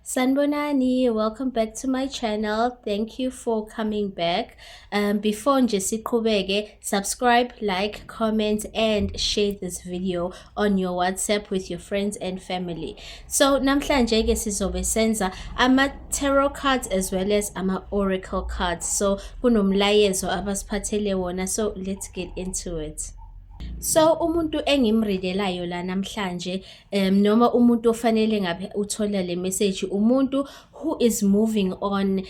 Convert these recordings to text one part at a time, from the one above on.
Sanbonani, welcome back to my channel. Thank you for coming back. Before nje siqhubeke, subscribe, like, comment, and share this video on your WhatsApp with your friends and family. So namhlanje ke sizobe senza ama-tarot cards as well as ama-oracle cards. So kunomlayezo abasiphathele wona. So let's get into it. So umuntu engimreadelayo la namhlanje noma umuntu ofanele ngabe uthola le message umuntu who is moving on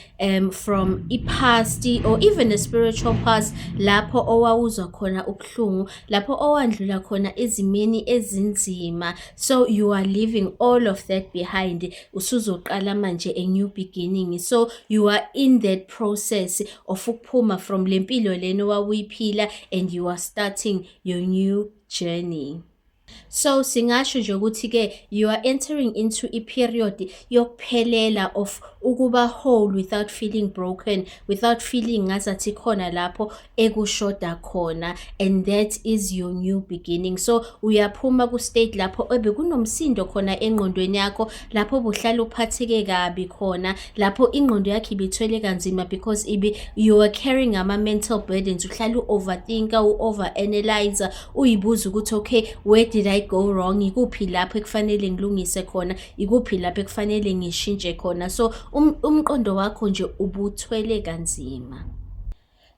from i-past or even a spiritual past lapho owawuzwa khona ubuhlungu, lapho owandlula khona ezimeni ezinzima. So you are leaving all of that behind, usuzoqala manje a new beginning. So you are in that process of ukuphuma from le mpilo lena owawuyiphila and you are starting your new journey. So singasho nje ukuthi ke you are entering into a period yokuphelela of ukuba whole without feeling broken, without feeling ngazathi khona lapho ekushoda khona, and that is your new beginning. So uyaphuma ku state lapho ebe kunomsindo khona engqondweni yakho, lapho buhlala uphatheke kabi khona, lapho ingqondo yakho ibithwele kanzima because you are carrying ama mental burdens, uhlala u-overthink, u-overanalyze, uyibuza ukuthi okay, where did I go wrong? Ikuphi lapho ekufanele ngilungise khona? Ikuphi lapho ekufanele ngishintshe khona? So umqondo wakho nje ubuthwele kanzima.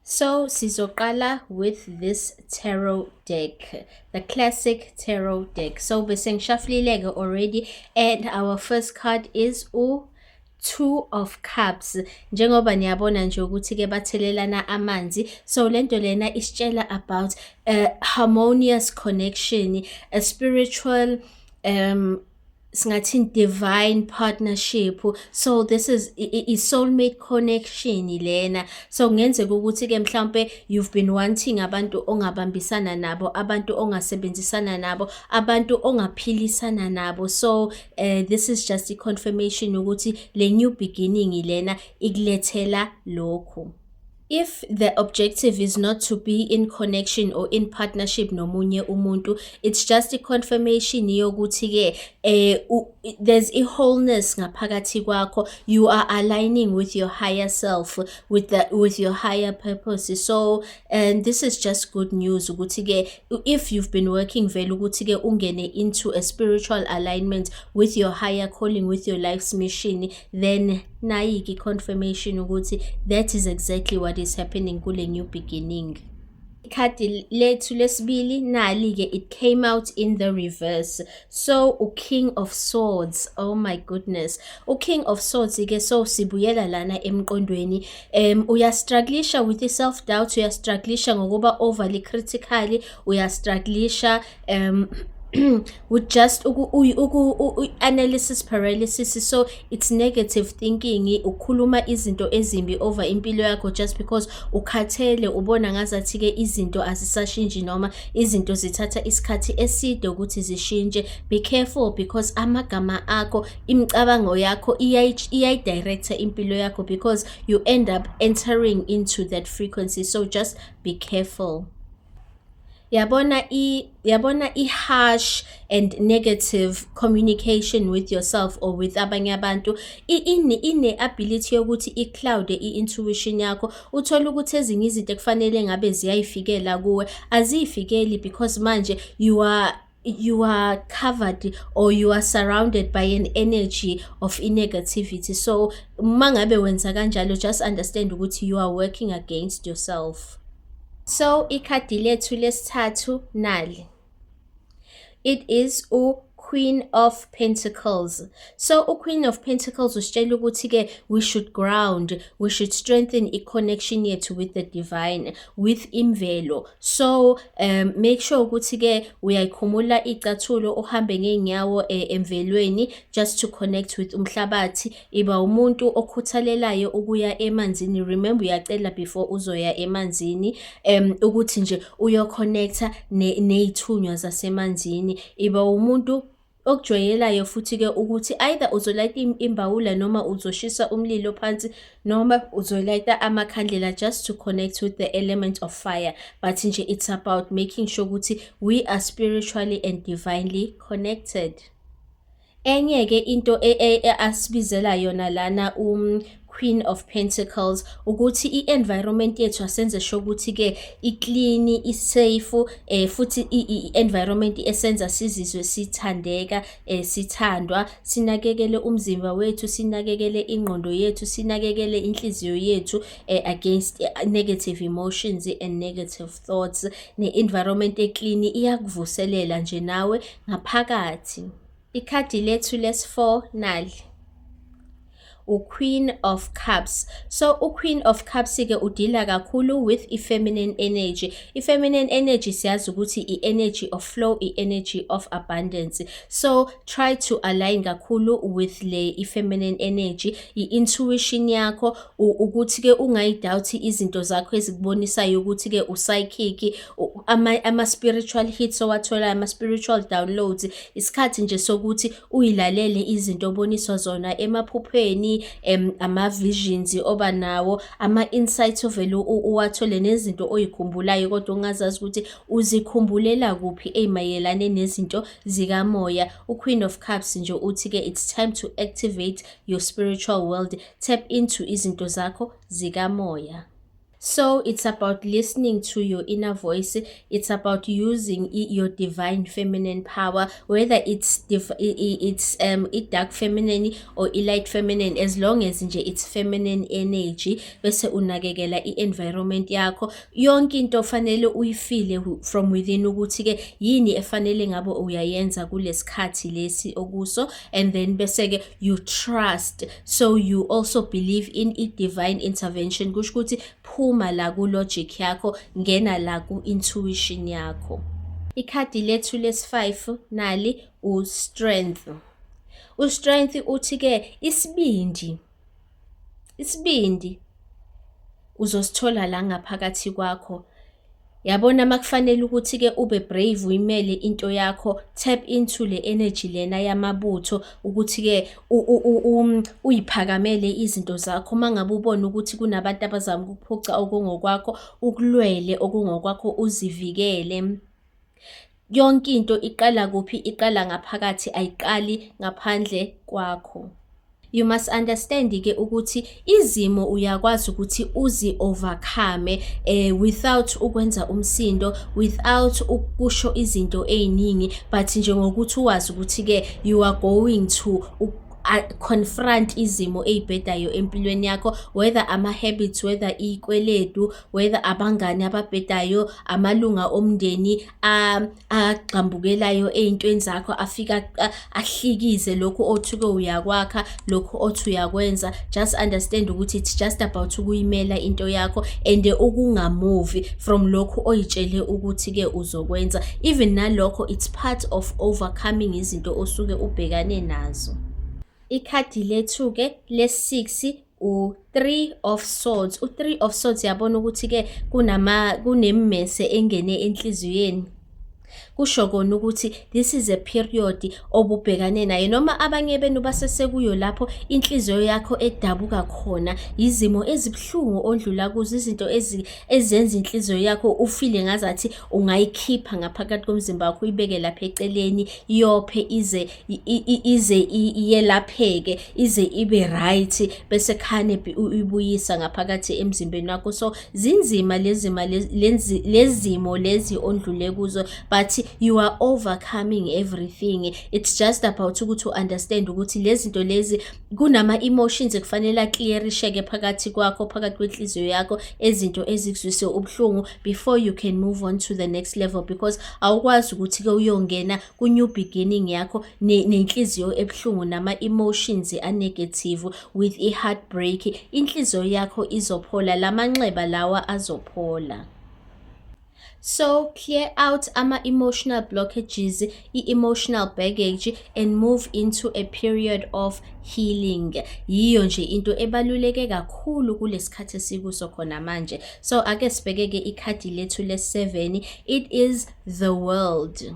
So sizoqala with this tarot deck, the classic tarot deck. So bese ngishafulile already, and our first card is Two of Cups. Njengoba niyabona nje ukuthi ke bathelelana amanzi, so lento lena isitshela about a harmonious connection, a spiritual singathi divine partnership. So this is a soulmate connection lena. So kungenzeka ukuthi ke mhlawumbe you've been wanting abantu ongabambisana nabo, abantu ongasebenzisana nabo, abantu ongaphilisana nabo. So this is just a confirmation ukuthi le new beginning lena ikulethela lokho. If the objective is not to be in connection or in partnership nomunye umuntu, it's just a confirmation yokuthi ke there's a wholeness ngaphakathi kwakho. You are aligning with your higher self, with your higher purpose. So and this is just good news ukuthi ke if you've been working vele ukuthi ke ungene into a spiritual alignment with your higher calling, with your life's mission, then nayiki confirmation ukuthi that is exactly what is happening kule new beginning. Ikhadi lethu lesibili nali ke it came out in the reverse. So King of Swords, oh my goodness, King of Swords ke so sibuyela lana emqondweni, uyastrugglisha with self doubt, uyastrugglisha ngokuba overly critical, uyastrugglisha with just analysis paralysis. So it's negative thinking, ukhuluma izinto ezimbi over impilo yakho just because ukhathele, ubona ngazathi ke izinto azisashinji noma izinto zithatha isikhathi eside ukuthi zishintshe. Be careful because amagama akho, imicabango yakho iyayidirector impilo yakho because you end up entering into that frequency. So just be careful. Yabona i-harsh and negative communication with yourself or with abanye abantu ine ability yokuthi i-cloud i-intuition yakho, uthola ukuthi ezinye izinto ekufanele ngabe ziyayifikela kuwe aziyifikeli because manje you are covered or you are surrounded by an energy of negativity. So mangabe wenza kanjalo, just understand ukuthi you are working against yourself. So ikhadi lethu lesithathu nali, it is Queen of Pentacles. So Queen of Pentacles usitshela ukuthi ke we should ground, we should strengthen a connection yethu with the divine, with imvelo. So make sure ukuthi ke uyayikhumula icathulo, uhambe ngeenyawo emvelweni just to connect with umhlabathi. Iba umuntu okhuthalelayo ukuya emanzini. Remember uyacela before uzoya emanzini ukuthi nje uyoconnecta nezithunywa zasemanzini. Iba umuntu okujwayelayo futhi ke ukuthi either uzolayita imbawula noma uzoshisa umlilo phansi noma uzolayita amakhandlela just to connect with the element of fire. But nje it's about making sure ukuthi we are spiritually and divinely connected. Enye-ke into asibizela yona lana Queen of Pentacles ukuthi i-environment yethu asenze sure ukuthi-ke i-clean, i-safe, futhi i-environment esenza sizizwe sithandeka, sithandwa, sinakekele umzimba wethu, sinakekele ingqondo yethu, sinakekele inhliziyo yethu against negative emotions and negative thoughts. Ne-environment e-clean iyakuvuselela nje nawe ngaphakathi. Ikhadi lethu lesi-4 nali uQueen of Cups. So uQueen of Cups-ke udila kakhulu with i-feminine energy. I-feminine energy siyazi ukuthi i-energy of flow, i-energy of abundance. So try to align kakhulu with i-feminine energy, i-intuition yakho, ukuthi-ke ungayidoubt izinto zakho ezikubonisayo ukuthi-ke u-psychic, ama-spiritual hits owathola, ama-spiritual downloads. Isikhathi nje sokuthi uyilalele izinto oboniswa zona emaphupheni, ama-visions oba nawo, ama-insights ovele uwathole nezinto oyikhumbulayo kodwa ungazazi ukuthi uzikhumbulela kuphi ey'mayelane nezinto zikamoya. uQueen of Cups nje uthi-ke it's time to activate your spiritual world, tap into izinto zakho zikamoya. So it's about listening to your inner voice. It's about using your divine feminine power, whether it's dark feminine or light feminine, as long as nje it's feminine energy. Bese unakekela i-environment yakho, yonke into fanele uyifile from within ukuthi-ke yini efanele ngabe uyayenza kulesikhathi lesi okuso, and then bese-ke you trust, so you also believe in divine intervention. Kusho ukuthi phuma la ku-logic yakho, ngena la ku-intuition yakho. Ikhadi lethu lesi-5 nali u-Strength. U-Strength uthi-ke isibindi uzosithola la ngaphakathi kwakho. Yabona makufanele ukuthi-ke ube brave, uyimele into yakho, tap into le energy lena yamabutho ukuthi-ke uyiphakamele izinto zakho. Mangabe ubona ukuthi kunabantu abazama ukuphuca okungokwakho, ukulwele okungokwakho, uzivikele. Yonke into iqala kuphi? Iqala ngaphakathi, ayiqali ngaphandle kwakho. You must understand-ke ukuthi izimo uyakwazi ukuthi uzi-overcome without ukwenza umsindo, without ukusho izinto ey'ningi, but njengokuthi uwazi ukuthi-ke you are going to confront izimo ey'bhedayo empilweni yakho, whether ama-habits, whether iy'kweletu, whether abangani ababhedayo, amalunga omndeni agxambukelayo ey'ntweni zakho, afika ahlikize lokhu othuke uyakwakha, lokhu othi uyakwenza. Just understand ukuthi it's just about ukuyimela into yakho and ukungamuvi from lokhu oyitshele ukuthi-ke uzokwenza. Even nalokho it's part of overcoming izinto osuke ubhekane nazo. Ikhadi lethu-ke lesi-6 u-3 of Swords. U-3 of Swords yabona ukuthi-ke kunemmese engene enhliziyweni. Kusho kona ukuthi this is a period obubhekane nayo, noma abanye benu basesekuyo lapho inhliziyo yakho edabuka khona, izimo ezibhlungu ondlula kuzo, izinto ezenza inhliziyo yakho ufile ngazathi ungayikhipha ngaphakathi komzimba wakho, uyibeke lapha eceleni, yophe ize iyelapheke, ize ibe right, bese khane uyibuyisa ngaphakathi emzimbeni wakho. So zinzima lezimo lezi ondlule kuzo, but you are overcoming everything. It's just about ukuthi understand ukuthi lezi zinto lezi kunama-emotions ekufanele aclearisheke phakathi kwakho, phakathi kwenhliziyo yakho, ezinto ezikuzwise ubuhlungu before you can move on to the next level, because awukwazi ukuthi-ke uyongena ku-new beginning yakho nenhliziyo ebuhlungu nama-emotions a-negative with i-heartbreak. Inhliziyo yakho izophola, lamanxeba lawa azophola. So clear out ama-emotional blockages, i-emotional baggage, and move into a period of healing. Yiyo nje into ebaluleke kakhulu kulesikhathi esikuso khona manje. So ake sibheke-ke ikhadi lethu le-7. It is the World.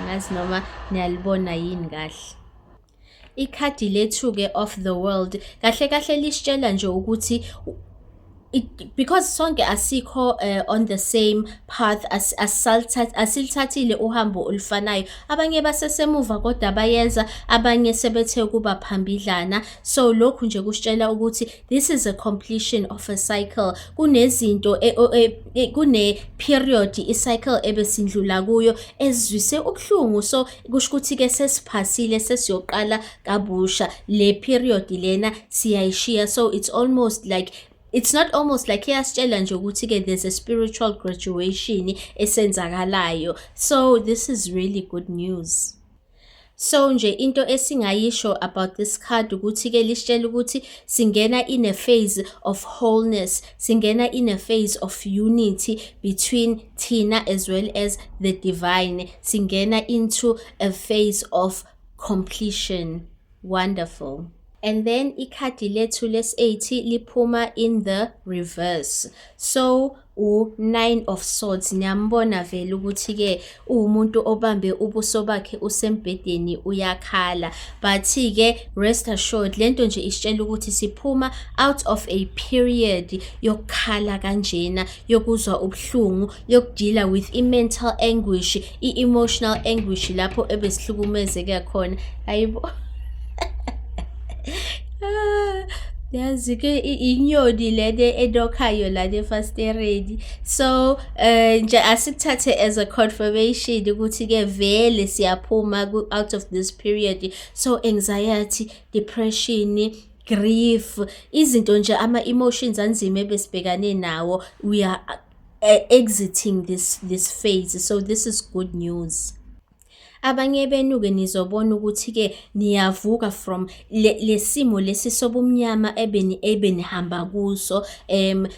Ngazi noma niyalibona yini kahle. Ikhadi lethu-ke of the World kahle kahle lisitshela nje ukuthi because sonke asikho on the same path, asilithathile uhambo olufanayo. Abanye basesemuva kodwa bayenza, abanye sebethe kuba phambidlana. So lokhu nje kusitshela ukuthi this is a completion of a cycle. Kunezinto kune period icycle ebesindlula kuyo ezwise ubuhlungu, so kusho ukuthi ke sesiphasile, sesiyoqala kabusha le period lena siyayishiya. So it's almost like, it's not almost like, iyasitshela nje ukuthi ke there's a spiritual graduation esenzakalayo. So this is really good news. So nje into esingayisho about this card ukuthi ke lisitshela ukuthi singena in a phase of wholeness, singena in a phase of unity between thina as well as the divine, singena into a phase of completion. Wonderful. And then ikhadi lethu lesi-8 liphuma in the reverse. So u-9 of swords, niyambona vele ukuthi ke umuntu obambe ubuso bakhe usembedeni uyakhala, but ke rest assured lento nje isitshela ukuthi siphuma out of a period yokukhala kanjena, yokuzwa ubuhlungu, yokudila with i-mental anguish, i-emotional anguish lapho ebesihlukumezeke khona. Hayibo. Yazi ke inyoni lene enokhayo lana efasitereni. So nje asikuthathe as a confirmation ukuthi ke vele siyaphuma out of this period. So anxiety, depression, grief, izinto nje ama-emotions anzima ebesibhekane nawo, we are exiting this phase. So this is good news. Abanye benu-ke nizobona ukuthi-ke niyavuka from lesimo lesi sobumnyama ebenihamba kuso.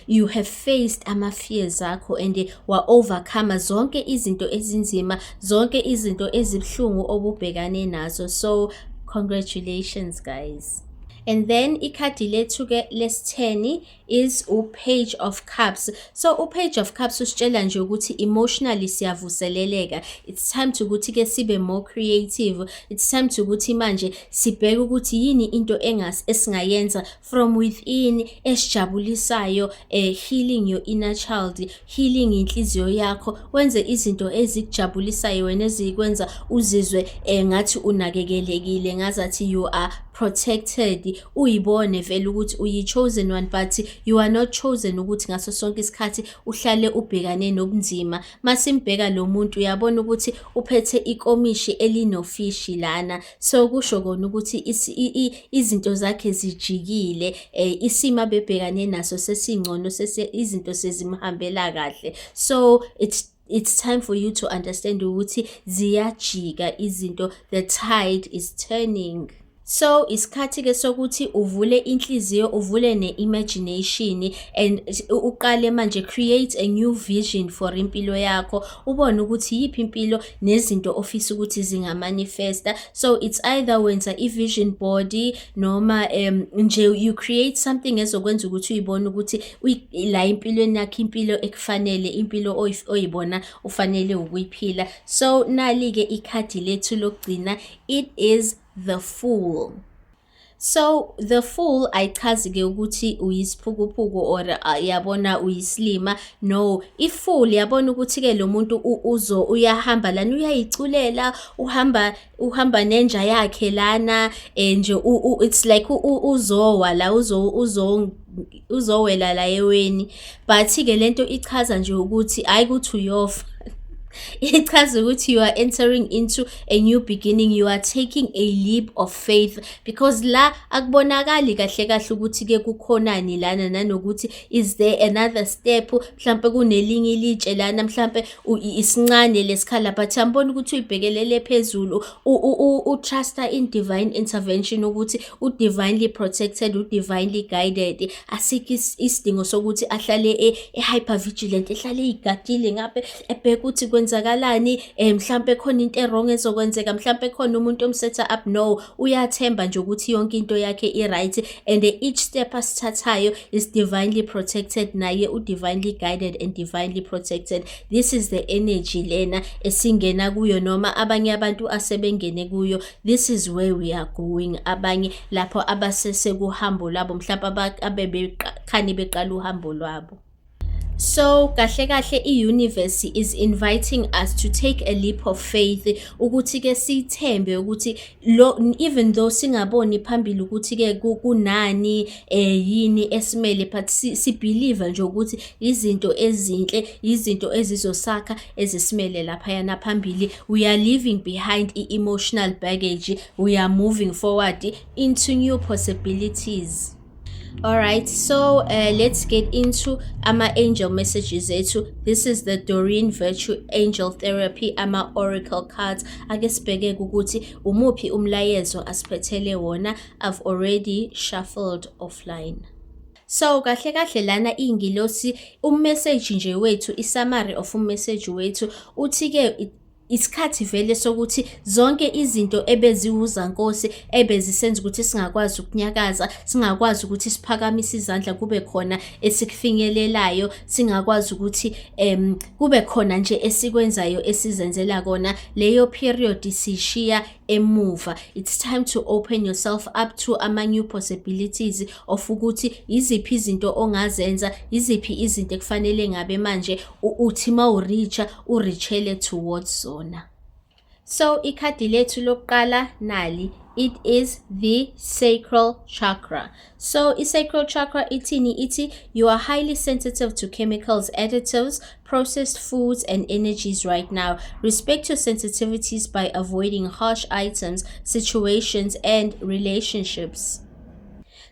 You have faced ama-fears akho and wa-overcome zonke izinto ezinzima, zonke izinto ezibuhlungu obubhekane nazo. So congratulations guys. And then ikhadi lethu ke lesi-10 is u-Page of Cups. So u-Page of Cups usitshela nje ukuthi emotionally siyavuseleleka. It's time to ukuthi ke sibe more creative. It's time to ukuthi manje sibheke ukuthi yini into esingayenza from within esijabulisayo, healing your inner child, healing inhliziyo yakho, wenze izinto ezikujabulisayo wena ezikwenza uzizwe ngathi unakekelekile, ngazathi you are protected, uyibone vele ukuthi uyi-chosen one, but you are not chosen ukuthi ngaso sonke isikhathi uhlale ubhekane nobunzima. Masimbheka lo muntu uyabona ukuthi uphethe ikomishi elinofishi lana, so kusho kona ukuthi izinto zakhe zijikile, isimo abebhekane naso sesingcono, izinto sezimhambela kahle. So it's time for you to understand ukuthi ziyajika izinto, the tide is turning. So isikhathi ke sokuthi uvule inhliziyo, uvule ne-imagination and uqale manje create a new vision for impilo yakho, ubone ukuthi yiphi impilo nezinto ofisa ukuthi zingamanifesta. So it's either wenza i-vision board noma nje you create something ezokwenza ukuthi uyibone ukuthi la impilweni yakho impilo ekufanele, impilo oyibona ufanele ukuyiphila. So nali-ke ikhadi lethu lokugcina, it is the Fool. So the Fool ayichazi ke ukuthi uyisiphukuphuku or yabona uyislima. No, i-Fool yabona ukuthi ke lo muntu uyahamba lana, uyayiculela, uhamba nenja yakhe lana nje it's like uzowa la, uzowela la eweni, but ke lento ichaza nje ukuthi hayi kuthi uyofa. Ichaza ukuthi you are entering into a new beginning, you are taking a leap of faith, because la akubonakali kahle kahle ukuthi ke kukhonani lana, nanokuthi is there another step, mhlambe kunelinye ilitshe lana, mhlambe isincane lesikhala, but ambona ukuthi uyibhekelele phezulu, trusta in divine intervention ukuthi divinely protected, divinely guided. Asikho isidingo sokuthi ahlale hyper vigilant, ehlale igadile ngabe ebheka ukuthi kwenzakalani, mhlampe khona into wrong ezokwenzeka, mhlampe khona umuntu omsetha up. No, uyathemba nje ukuthi yonke into yakhe i-right, and each step asithathayo is divinely protected, naye u-divinely guided and divinely protected. This is the energy lena esingena kuyo, noma abanye abantu asebengene kuyo. This is where we are going. Abanye lapho abasese kuhambo lwabo, mhlawumbe abebekhani beqala uhambo lwabo. So kahle kahle i-universe is inviting us to take a leap of faith, ukuthi ke sithembe ukuthi even though singaboni phambili ukuthi ke kunani yini esimele, but si believe nje ukuthi izinto ezinhle, izinto ezizosakha ezisimele lapha yana phambili. We are leaving behind emotional baggage, we are moving forward into new possibilities. Alright, so let's get into ama angel messages ethu. This is the Doreen Virtue Angel Therapy, ama oracle cards. Ake sibheke ukuthi umuphi umlayezo asiphethele wona. I've already shuffled offline. So kahle kahle lana ingilosi message nje wethu, i-summary of message wethu uthi ke isikhathi vele sokuthi zonke izinto ebeziwuzankosi ebezisenza ukuthi singakwazi ukunyakaza, singakwazi ukuthi siphakamise izandla, kube khona esikufinyelelayo, singakwazi ukuthi kube khona nje esikwenzayo esizenzela kona, leyo period sishiya emuva. It's time to open yourself up to ama new possibilities of ukuthi iziphi izinto ongazenza, iziphi izinto ekufanele ngabe manje uthi urichele towards zona. So ikhadi lethu lokuqala nali, it is the sacral chakra. So i-sacral chakra ithini? Ithi you are highly sensitive to chemicals, additives, processed foods and energies right now. Respect your sensitivities by avoiding harsh items, situations and relationships.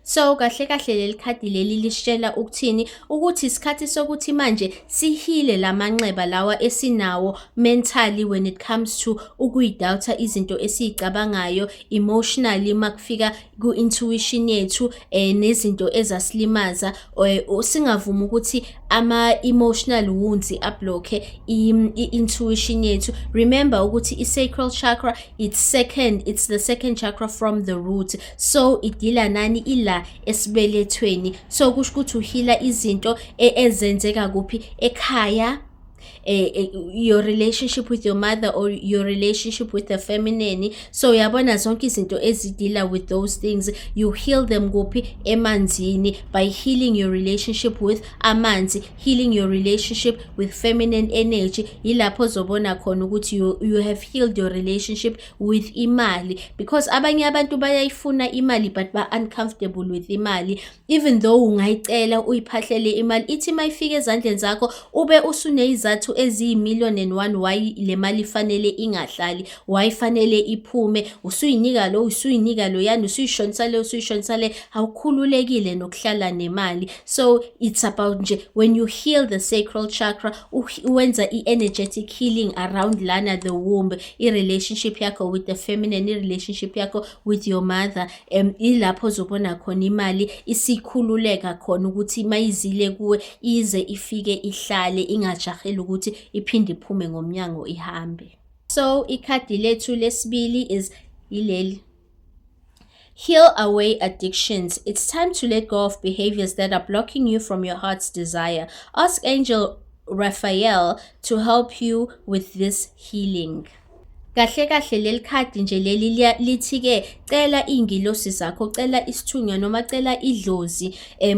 So kahle kahle leli khadi leli lishela ukuthini? Ukuthi isikhathi sokuthi manje sihile lamanxeba lawa esinawo mentally when it comes to ukuyidoubt izinto esizicabangayo, emotionally makufika ku-intuition yethu nezinto ezasilimaza, singavuma ukuthi ama-emotional wounds ablock i-intuition yethu. Remember ukuthi i-sacral chakra it's the second chakra from the root, so idila nani? Ila esibelethweni. So kusho ukuthi uhila izinto ezenzeka kuphi ekhaya, your relationship with your mother or your relationship with the feminine. So yabona zonke izinto ezidila with those things, you heal them kuphi? Emanzini, by healing your relationship with amanzi, healing your relationship with feminine energy. Yilapho zobona khona ukuthi you have healed your relationship with imali, because abanye abantu bayayifuna imali but ba uncomfortable with imali, even though ungayicela uyiphahlele imali, ithi mayifika ezandleni zakho ube usunezathu eziyi1,000,001 why le mali fanele ingahlali, why fanele iphume, usuyinika lo yani, usuyishonisa le, awukhululekile nokuhlala nemali. So it's about nje when you heal the sacral chakra, uwenza i-energetic healing around lana the womb, i-relationship yakho with the feminine, i-relationship yakho with your mother, ilapho zobona khona imali isikhululeka khona ukuthi mayizile kuwe ize ifike ihlale, ingajaheli ukuthi iphinde iphume ngomnyango ihambe. So ikhadi lethu lesibili is ileli. Heal away addictions. It's time to let go of behaviors that are blocking you from your heart's desire. Ask Angel Raphael to help you with this healing. Kahle kahle leli khadi nje leli lithi ke cela ingilosi zakho, cela isithunywa noma cela idlozi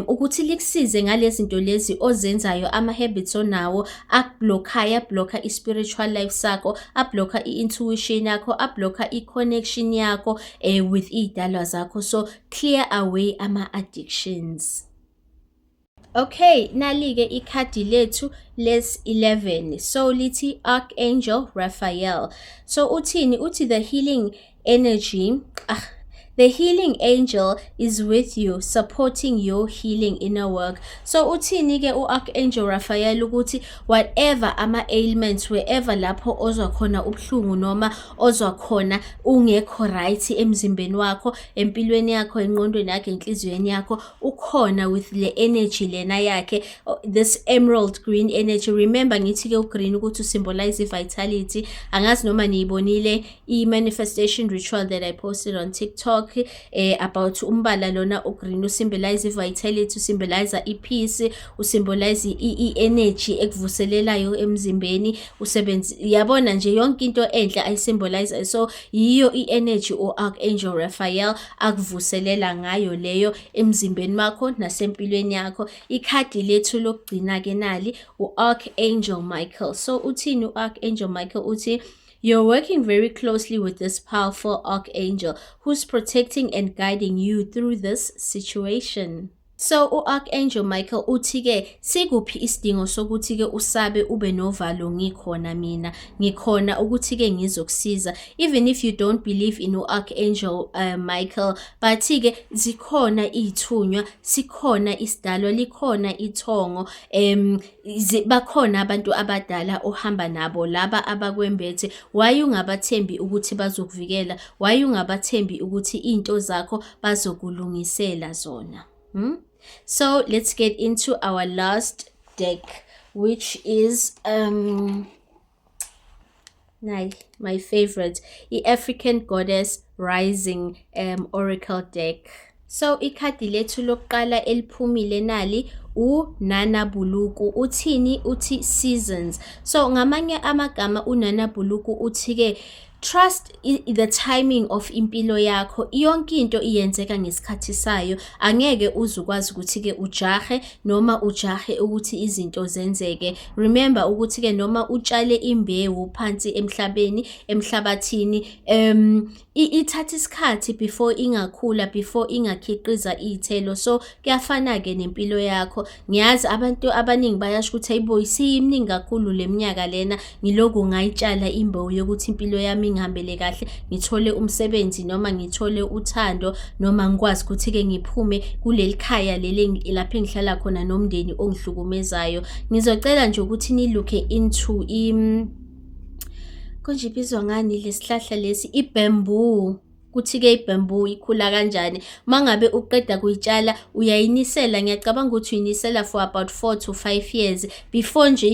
ukuthi likusize ngalezi zinto lezi ozenzayo, ama habits onawo ablocka i-spiritual life sakho, ablocka i-intuition yakho, ablocka i-connection yakho with idalwa zakho. So clear away ama addictions. Okay, nali-ke ikhadi lethu les 11. So lithi Archangel Raphael. So uthini? Uthi the healing energy, The healing angel is with you, supporting your healing inner work. So uthini ke u-Archangel Raphael ukuthi whatever ama-ailments, wherever lapho ozwa khona ubuhlungu noma ozwa khona ungekho right emzimbeni wakho, empilweni yakho, engqondweni yakho, enhliziyweni yakho, ukhona with le energy lena yakhe, this emerald green energy. Remember ngithi ke ugreen ukuthi usymbolize vitality. Angazi noma niyibonile i-manifestation ritual that I posted on TikTok about umbala lona ugreen usymbolize vitality, usymbolize i-peace, usymbolize i-energy ekuvuselelayo emzimbeni, yabona nje yonke into enhle ayisymbolize. So yiyo i-energy u-Archangel Raphael akuvuselela ngayo leyo emzimbeni wakho nasempilweni yakho. Ikhadi lethu lokugcina ke nali u-Archangel Michael. So uthini u-Archangel Michael? Uthi you're working very closely with this powerful archangel who's protecting and guiding you through this situation. So u-Archangel Michael uthi ke sikuphi isidingo sokuthi ke usabe ube novalo? Ngikhona mina, ngikhona ukuthi ke ngizokusiza. Even if you don't believe in u-Archangel Michael, but ke zikhona ithunywa, sikhona isidalwa, likhona ithongo, bakhona abantu abadala ohamba nabo laba abakwembethe. Why ungabathembi ukuthi bazokuvikela? Why ungabathembi ukuthi into zakho bazokulungisela zona? So let's get into our last deck, which is my favorite, the African Goddess Rising Oracle deck. So ikhadi lethu lokuqala eliphumile nali uNana Buluku. Uthini? Uthi seasons. So ngamanye amagama uNana Buluku uthi ke trust the timing of impilo yakho. Yonke into iyenzeka ngesikhathi sayo. Angeke uzukwazi ukuthi ke ujahe noma ujahe ukuthi izinto zenzeke. Remember ukuthi ke noma utshale imbewu phansi emhlabathini, ithatha isikhathi before ingakhula, before ingakhiqiza izithelo. So kuyafana ke nempilo yakho. Ngiyazi abantu abaningi bayasho ukuthi hayibo isiyimningi kakhulu leminyaka lena ngiloku ngayitshala imbewu yokuthi impilo yami ngihambele kahle, ngithole umsebenzi noma ngithole uthando noma ngikwazi ukuthi ke ngiphume kuleli khaya leli lapho engihlala khona nomndeni ongihlukumezayo. Ngizocela nje ukuthi nilook into konje ibizwa ngani lesihlahla lesi, ibamboo. Kuthi ke ibamboo ikhula kanjani? Mangabe uqeda kuyitshala uyayinisela, ngiyacabanga ukuthi uyinisela for about 4 to 5 years before nje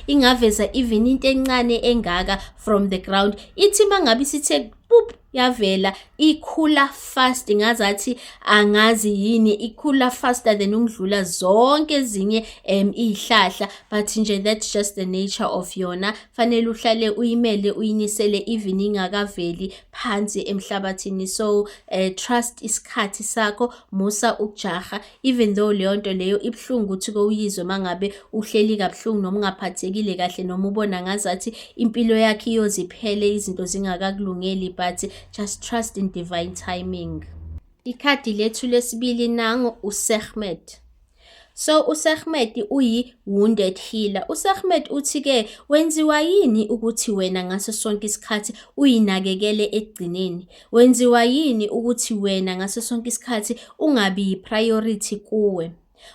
ingaveza even into encane engaka from the ground. Ithi mangabe sithe boop yavela, ikhula fast, ngazathi angazi yini, ikhula faster than ungidlula zonke ezinye izihlahla. But nje that's just the nature of yona. Fanele uhlale uyimele, uyinisele even ingakaveli phansi emhlabathini. So trust isikhathi sakho, musa ukujaha, even though leyo nto leyo ibhlungu ukuthi uyizwe mangabe uhleli kabuhlungu noma ungaphathekile kahle noma ubona ngazathi impilo yakhe iyoziphele izinto zingakakulungeli, but just trust in divine timing. Ikhadi lethu lesibili nango uSekhmet. So uSekhmet uyi-wounded healer. uSekhmet uthi ke wenziwa yini ukuthi wena ngaso sonke isikhathi uyinakekele ekugcineni? Wenziwa yini ukuthi wena ngaso sonke isikhathi ungabi priority kuwe?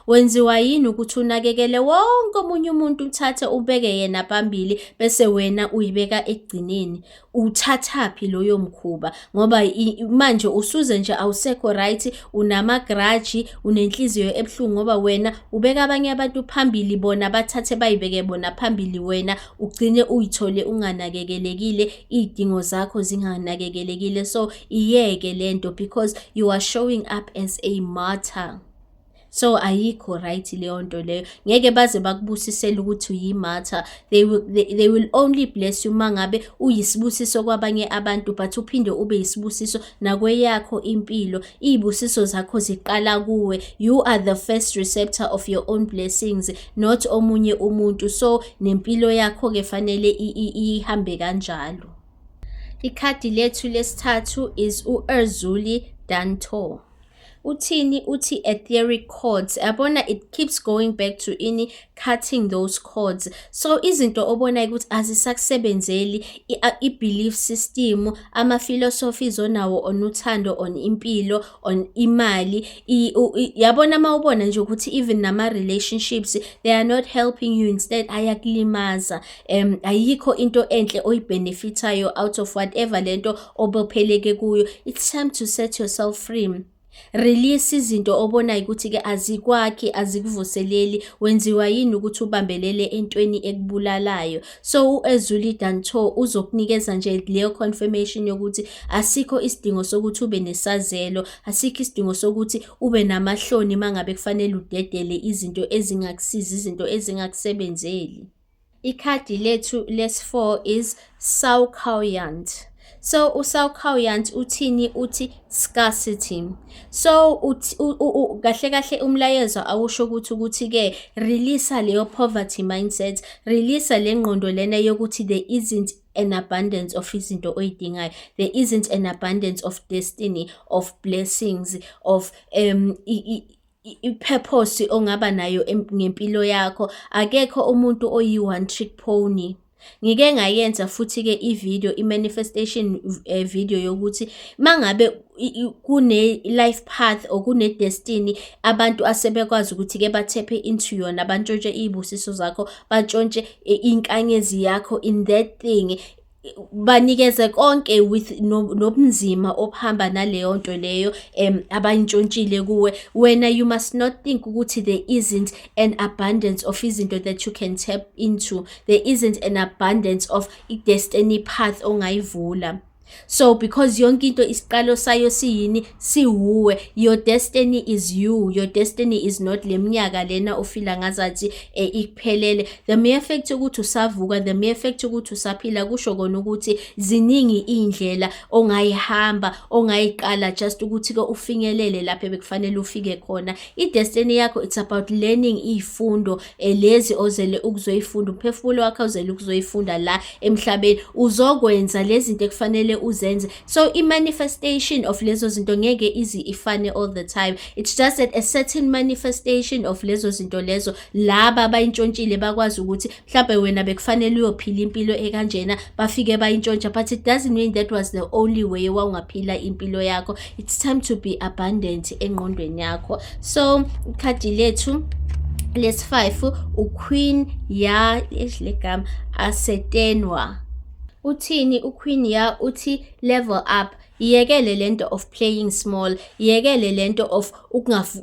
Wenziwa yini ukuthi unakekele wonke omunye umuntu, uthathe ubeke yena phambili bese wena uyibeka ekugcineni? Uthathaphi loyo mkhuba? Ngoba manje usuze nje awusekho right, unamagrudge, unenhliziyo ebuhlungu ngoba wena ubeka abanye abantu phambili, bona bathathe bayibeke bona phambili, wena ugcine uyithole unganakekelekile, idingo zakho zinganakekelekile. So iyeke lento because you are showing up as a martyr. So ayikho right leyo nto leyo. Ngeke baze bakubusisela ukuthi uyimartyr. They will only bless you mangabe uyisibusiso kwabanye abantu, but uphinde ube yisibusiso nakweyakho impilo. Izibusiso zakho ziqala kuwe. You are the first receptor of your own blessings, not omunye umuntu. So nempilo yakho ke fanele ihambe kanjalo. Ikhadi lethu lesithathu is uErzuli Danto. uthini uthi etheric cords yabona it keeps going back to ini cutting those cords. So izinto obonayo ukuthi azisakusebenzeli i-belief system, ama-philosophies onawo on uthando, on impilo, on imali, yabona mawubona nje ukuthi even nama-relationships they are not helping you, instead ayakulimaza. Ayikho into enhle oyibenefitayo out of whatever lento obopheleke kuyo. It's time to set yourself free. Release izinto obonayo ukuthi-ke azikwakhi, azikuvuseleli, wenziwa yini ukuthi ubambelele entweni ekubulalayo. So uEzuli Danto uzokunikeza nje leyo confirmation yokuthi asikho isidingo sokuthi ube nesazelo, asikho isidingo sokuthi ube namahloni mangabe kufanele udedele izinto ezingakusizi, izinto ezingakusebenzeli. Ikhadi lethu lesi-4 is Saukauyant. So uSaukauyant uthini uthi scarcity. So kahle kahle umlayezo awusho ukuthi-ke release leyo poverty mindset, release le ngqondo lena yokuthi there isn't an abundance of izinto oyidingayo, there isn't an abundance of destiny, of blessings, of i-purpose ongaba nayo ngempilo yakho. Akekho umuntu oyi-one trick pony. Ngike ngayenza futhi-ke i-manifestation video yokuthi mangabe kune-life path or kune-destiny abantu asebekwazi ukuthi-ke bathephe into yona, bantshontshe iy'busiso zakho, bantshontshe inkanyezi yakho in that thing, banikeze konke with nobunzima obuhamba naleyo nto leyo abayintshontshile kuwe. Wena you must not think ukuthi there isn't an abundance of izinto that you can tap into, there isn't an abundance of i-destiny path ongayivula. So because yonke into isiqalo sayo siyini, siwuwe. Your destiny is you, your destiny is not le minyaka lena ofila ngazathi ikuphelele. The mere fact ukuthi usavuka, the mere fact ukuthi usaphila kusho kona ukuthi ziningi indlela ongayihamba, ongayiqala just ukuthi-ke ufinyelele lapho bekufanele ufike khona. I-destiny yakho it's about learning izifundo lezi ozele ukuzoyifunda, umphefumulo wakho ozele ukuzoyifunda la emhlabeni, uzokwenza lezi zinto ekufanele uzenze. So i-manifestation of lezo zinto ngeke easy ifane all the time. It's just that a certain manifestation of lezo zinto lezo laba abayintshontshile bakwazi ukuthi mhlawumbe wena bekufanele uyophila impilo ekanjena, bafike bayintshontsha, but it doesn't mean that was the only way wawungaphila impilo yakho. It's time to be abundant engqondweni yakho. So ikhadi lethu lesi-5 uQueen Ya legama Asetenwa. Uthini uQueen Ya uthi level up. Iyekele lento of playing small, iyekele lento of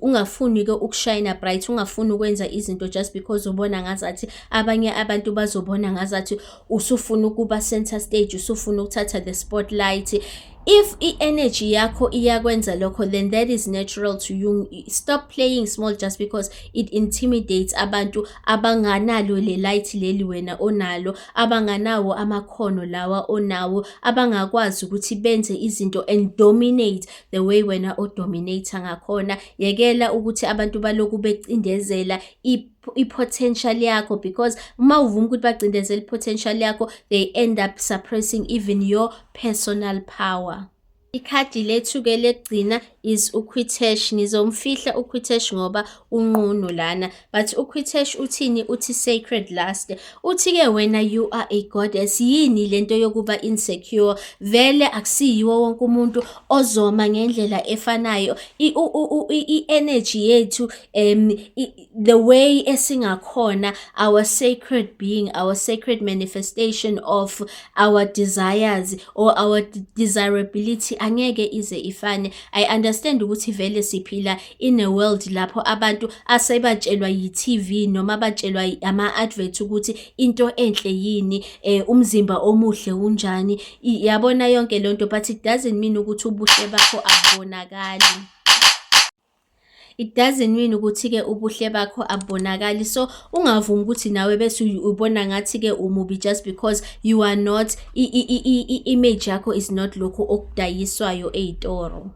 ungafuni ke ukushine bright, ungafuni ukwenza izinto just because ubona ngazathi abanye abantu bazobona ngazathi usufuna ukuba center stage, usufuna ukuthatha the spotlight. If i-energy yakho iyakwenza lokho, then that is natural to you. Stop playing small just because it intimidates abantu abanganalo le light leli wena onalo, abanganawo amakhono lawa onawo, abangakwazi ukuthi benze izinto and dominate the way wena odominate ngakhona. Yekela ukuthi abantu baloku becindezela i-potential yakho, because uma uvuma ukuthi bacindezela i-potential yakho, they end up suppressing even your personal power. Ikhadi lethu-ke lekugcina is uQuitesh. Ngizomfihla uQuitesh ngoba unqunu lana, but uQuitesh uthini uthi sacred lust. Uthi-ke wena you are a goddess, yini lento yokuba insecure? Vele akusiyiwo wonke umuntu ozoma ngendlela efanayo. I-energy yethu the way esingakhona, our sacred being, our sacred manifestation of our desires or our desirability angeke ize ifane. I understand ukuthi vele siphila in a world lapho abantu asebatshelwa yi-TV noma batshelwa ama-advert ukuthi into enhle yini, umzimba omuhle unjani, yabona yonke lonto, but it doesn't mean ukuthi ubuhle bakho abonakali. It doesn't mean ukuthi-ke ubuhle bakho abonakali. So ungavumi ukuthi nawe bese ubona ngathi-ke umubi just because you are not, image yakho is not lokho okudayiswayo ey'toro.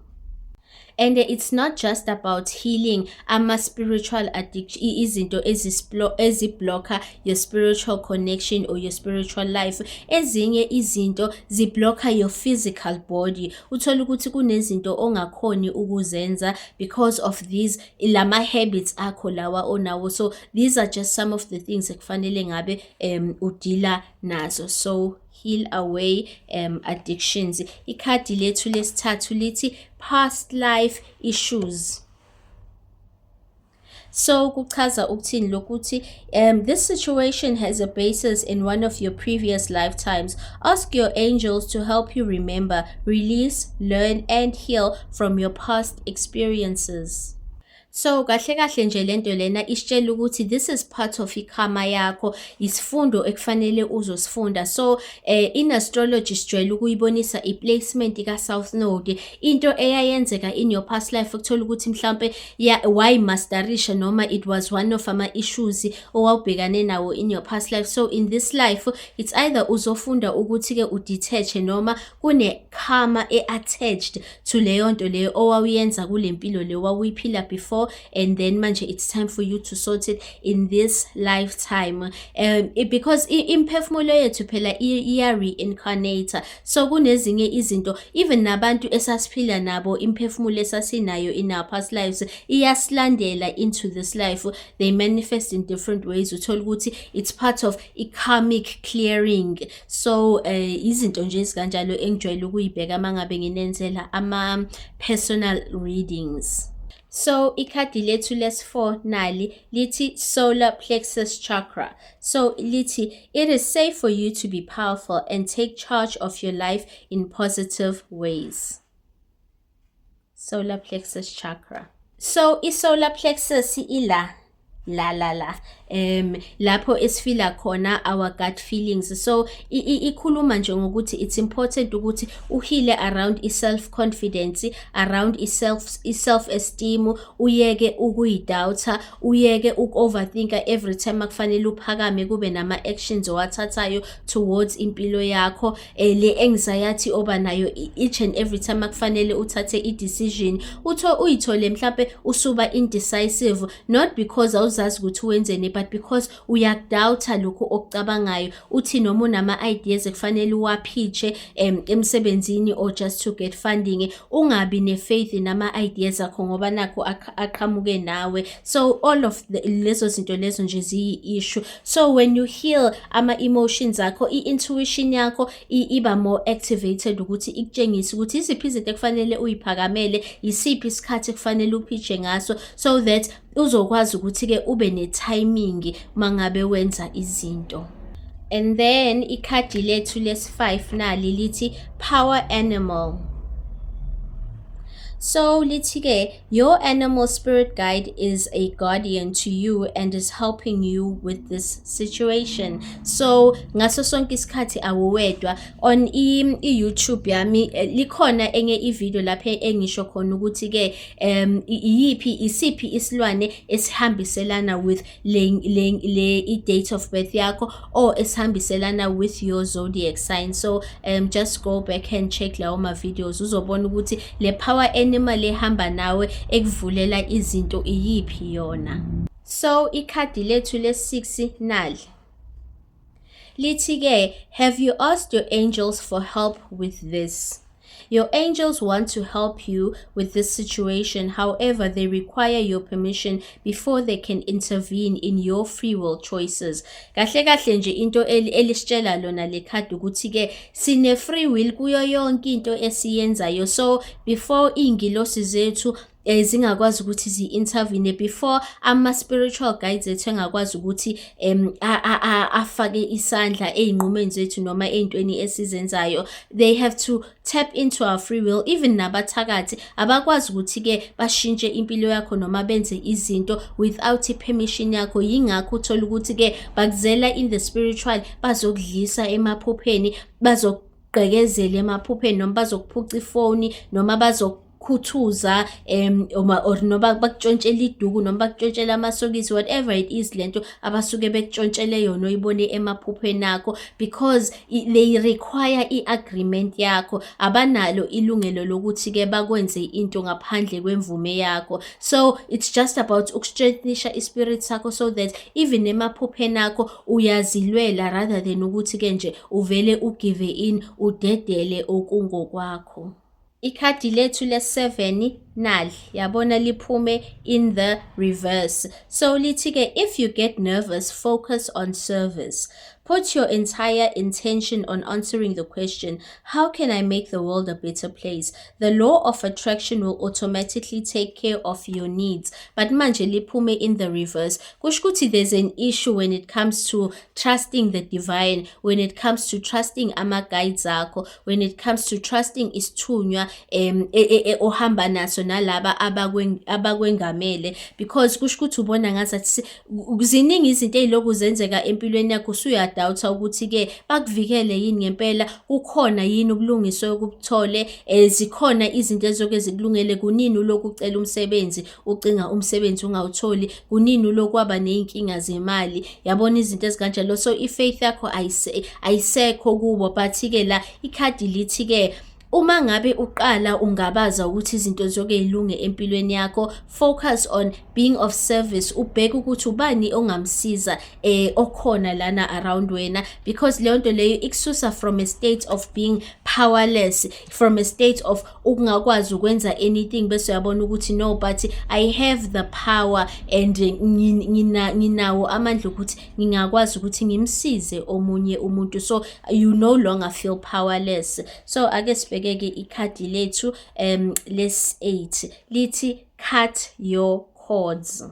And it's not just about healing ama-spiritual addiction, izinto eziblocker your spiritual connection or your spiritual life. Ezinye izinto ziblocker your physical body. Uthola ukuthi kunezinto ongakhoni ukuzenza because of these lama habits akho lawa onawo. So these are just some of the things ekufanele ngabe udila nazo. So heal away addictions. Ikhadi lethu lesithathu lithi past life issues. So kuchaza ukuthini lokuthi this situation has a basis in one of your previous lifetimes. Ask your angels to help you remember, release, learn and heal from your past experiences. So kahle kahle nje lento lena isitshela ukuthi this is part of ikarma yakho, isifundo ekufanele uzosifunda. So in astrology sijwayele ukuyibonisa i-placement ka-South Node, into eyayenzeka in your past life ukuthola ukuthi mhlampe wayimasterisha noma it was one of ama-issues owawubhekane nawo in your past life. So in this life it's either uzofunda ukuthi-ke udetach noma kune-karma e-attached to leyo nto leyo owawuyenza kule mpilo leyo wawuyiphila before, and then manje it's time for you to sort it in this lifetime. Because imphefumulo yethu phela iya-reincarnate. So kunezinye izinto even nabantu esasiphila nabo imphefumulo esasinayo in our past lives iyasilandela into this life. They manifest in different ways. Uthola ukuthi it's part of karmic clearing. So izinto nje ezikanjalo engijwayele ukuyibheka mangabe nginenzela ama-personal readings. So ikhadi lethu lesi-4 nali lithi solar plexus chakra. So lithi it is safe for you to be powerful and take charge of your life in positive ways. Solar plexus chakra. So i-solar plexus ila lapho esifila khona our gut feelings. So ikhuluma nje ngokuthi it's important ukuthi uhile around i-self confidence, around i-self esteem, uyeke ukuyidoubta, uyeke uku-overthinka every time akufanele uphakame kube nama actions owathathayo towards impilo yakho, le anxiety oba nayo each and every time akufanele uthathe i-decision uyithole mhlambe usuba indecisive, not because awuzazi ukuthi wenzeni but because uyakudoubt lokho okucabangayo, uthi noma unama ideas ekufanele uwapitche emsebenzini or just to get funding, ungabi ne-faith nama ideas akho ngoba nakho aqhamuke nawe. So all of lezo zinto lezo nje ziyi-issue. So when you heal ama-emotions akho, i-intuition yakho iba more activated ukuthi ikutshengise ukuthi iziphi izinto ekufanele uyiphakamele, isiphi isikhathi ekufanele upitche ngaso, so that uzokwazi ukuthi-ke ube ne-timing mangabe wenza izinto. And then ikhadi lethu lesi-5 nali lithi power animal. So lithi-ke your animal spirit guide is a guardian to you and is helping you with this situation. So ngaso sonke isikhathi awuwedwa. On i-YouTube yami likhona enye i-video lapho engisho khona ukuthi-ke isiphi isilwane esihambiselana with le i-date of birth yakho or esihambiselana with your zodiac sign. So just go back and check lawo ma-videos uzobona ukuthi le power animal ehamba nawe ekuvulela izinto iyiphi yona. So ikhadi lethu lesi-6 nali lithi-ke have you asked your angels for help with this? Your angels want to help you with this situation. However, they require your permission before they can intervene in your free will choices. Kahle kahle nje into elisitshela lona lekhadi ukuthi-ke sine free will kuyo yonke into esiyenzayo. So before ingilosi zethu zingakwazi ukuthi zi-intervene, before ama-spiritual guides ethu engakwazi ukuthi afake isandla ey'nqumeni zethu noma ey'ntweni esizenzayo, they have to tap into our free will. Even nabathakathi abakwazi ukuthi-ke bashintshe impilo yakho noma benze izinto without i-permission yakho. Yingakho uthola ukuthi-ke bakuzela in the spiritual, bazokudlisa emaphupheni, bazokugqekezela emaphupheni, noma bazokuphuca ifoni, noma bakukhuthuza or noma bakutshontshela iduku noma bakutshontshela amasokisi, whatever it is lento abasuke bekutshontshele yona oyibone emaphupheni akho, because they require i-agreement yakho. Abanalo ilungelo lokuthi-ke bakwenze into ngaphandle kwemvume yakho. So it's just about ukustrengthenisha ispirit sakho so that even emaphupheni akho uyazilwela rather than ukuthi-ke nje uvele ugive in, udedele okungokwakho. Ikhadi lethu le-7 nali yabona liphume in the reverse. So lithi-ke, if you get nervous, focus on service. Put your entire intention on answering the question, how can I make the world a better place? The law of attraction will automatically take care of your needs. But manje liphume in the reverse. Kusho ukuthi there's an issue when it comes to trusting the divine, when it comes to trusting ama-guides akho, when it comes to trusting isithunywa ohamba naso nalaba abakwengamele, because kusho ukuthi ubona ngazathi ziningi izinto ey'lokhu zenzeka empilweni yakho usuyadawutha ukuthi-ke bakuvikele yini ngempela, kukhona yini ubulungiswa okubuthole, zikhona izinto ezoke zikulungele, kunini ulokhu ucela umsebenzi ucinga umsebenzi ungawutholi, kunini ulokhu waba ney'nkinga zemali, yabona izinto ezikanjalo. So i-faith yakho ayisekho kubo. But-ke la ikhadi lithi-ke, uma ngabe uqala ungabaza ukuthi izinto zonke y'lunge empilweni yakho, focus on being of service, ubheke ukuthi ubani ongamsiza okhona lana around wena, because leyo nto leyo ikususa from a state of being powerless, from a state of ukungakwazi ukwenza anything, bese uyabona ukuthi no, but I have the power and nginawo amandla ukuthi ngingakwazi ukuthi ngimsize omunye umuntu. So you no longer feel powerless. So ake sibheke ikhadi lethu les-8 lithi, cut your cords.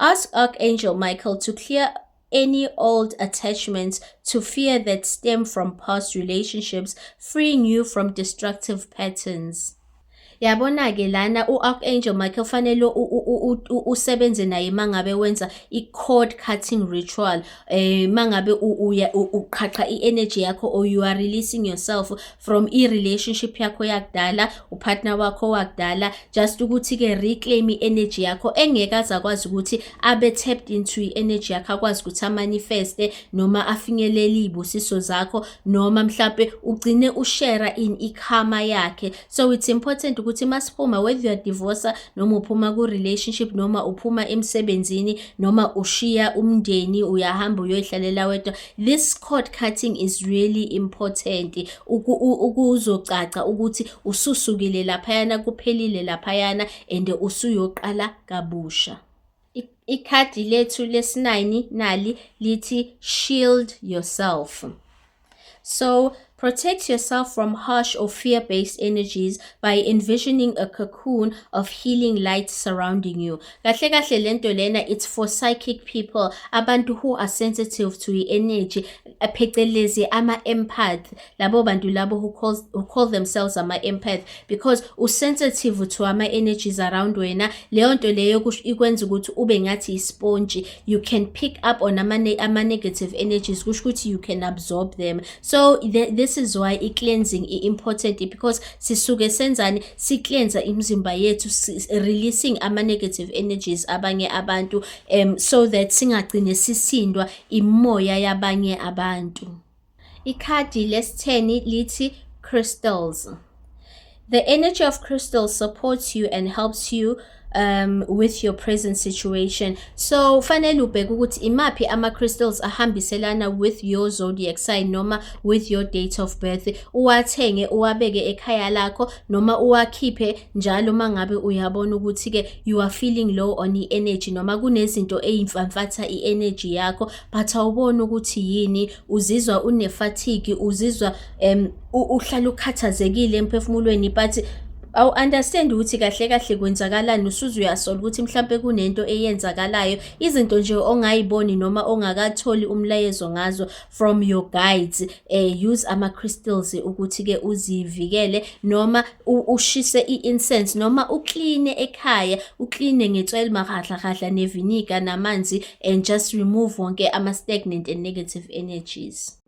Ask Archangel Michael to clear any old attachments to fear that stem from past relationships, freeing you from destructive patterns. Yabona-ke lana u-Archangel Michael fanele usebenze naye mangabe wenza i-cord cutting ritual, mangabe uqhaqha i-energy yakho, or you are releasing yourself from i-relationship yakho yakudala, upartner wakho wakudala, just ukuthi-ke reclaim i-energy yakho, engeke azakwazi ukuthi abe tapped into i-energy yakho, akwazi ukuthi amanifeste noma afinyelele iy'busiso zakho, noma mhlampe ugcine ushare in ikhama yakhe. So it's important ukuthi masiphuma, whether you are divorced noma uphuma ku-relationship noma uphuma emsebenzini noma ushiya umndeni uyahamba uyoyihlalela wedwa, this cord cutting is really important ukuzocaca ukuthi ususukile laphayana, kuphelile laphayana, and usuyoqala kabusha. Ikhadi lethu les-9 nali lithi, shield yourself. So protect yourself from harsh or fear-based energies by envisioning a cocoon of healing light surrounding you. Kahle kahle lento lena, it's for psychic people, abantu who are sensitive to energy, phecelezi ama-empath, labo bantu labo who call themselves ama-empath, because usensitive to ama-energies around wena. Leyo nto leyo ikwenza ukuthi ube ngathi isponge, you can pick up on ama-negative energies, kusho ukuthi you can absorb them. So this is why i-cleansing i-important, because sisuke senzani, si-cleansa imzimba yethu, releasing ama-negative energies abanye abantu, so that singagcine sisindwa imoya yabanye abantu. Ikhadi les-10 lithi, crystals. The energy of crystals supports you and helps you with your present situation. So fanele ubheke ukuthi imaphi ama-crystals ahambiselana with your zodiac sign noma with your date of birth, uwathenge uwabeke ekhaya lakho noma uwakhiphe njalo mangabe uyabona ukuthi-ke you are feeling low on i-energy noma kunezinto eyimfamfatha i-energy yakho, but awubona ukuthi yini, uzizwa une-fatigue, uzizwa uhlala ukhathazekile emphefumulweni, but awu-understand ukuthi kahle kahle kwenzakalani, usuze uyasola ukuthi mhlampe kunento eyenzakalayo, izinto nje ongayiboni noma ongakatholi umlayezo ngazo from your guides. Use ama-crystals ukuthi-ke uzivikele, noma ushise i-incense, noma ukline ekhaya, ukline ngetswele mahla neviniga namanzi, and just remove wonke ama-stagnant and negative energies.